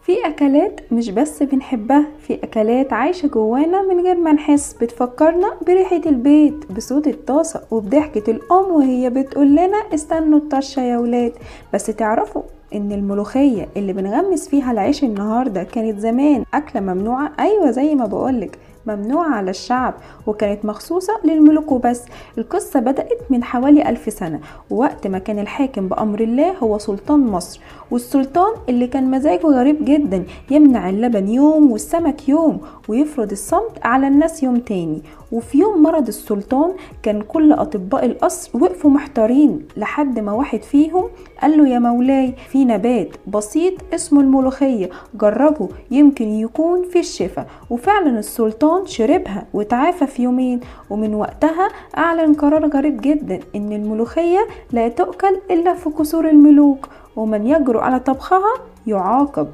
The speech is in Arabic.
في أكلات مش بس بنحبها، في أكلات عايشة جوانا من غير ما نحس، بتفكرنا بريحة البيت، بصوت الطاسة، وبضحكة الأم وهي بتقول لنا استنوا الطشة يا ولاد. بس تعرفوا إن الملوخية اللي بنغمس فيها العيش النهاردة كانت زمان أكلة ممنوعة؟ أيوة زي ما بقولك، ممنوعة على الشعب، وكانت مخصوصة للملوك وبس. القصة بدأت من حوالي 1000 سنة، ووقت ما كان الحاكم بأمر الله هو سلطان مصر، والسلطان اللي كان مزاجه غريب جدا، يمنع اللبن يوم والسمك يوم، ويفرض الصمت على الناس يوم تاني. وفي يوم مرض السلطان كان كل أطباء القصر وقفوا محتارين، لحد ما واحد فيهم قال له يا مولاي، في نبات بسيط اسمه الملوخية، جربه يمكن يكون في الشفاء. وفعلا السلطان شربها وتعافى في يومين، ومن وقتها أعلن قرار غريب جدا إن الملوخية لا تؤكل إلا في قصور الملوك، ومن يجرؤ على طبخها يعاقب.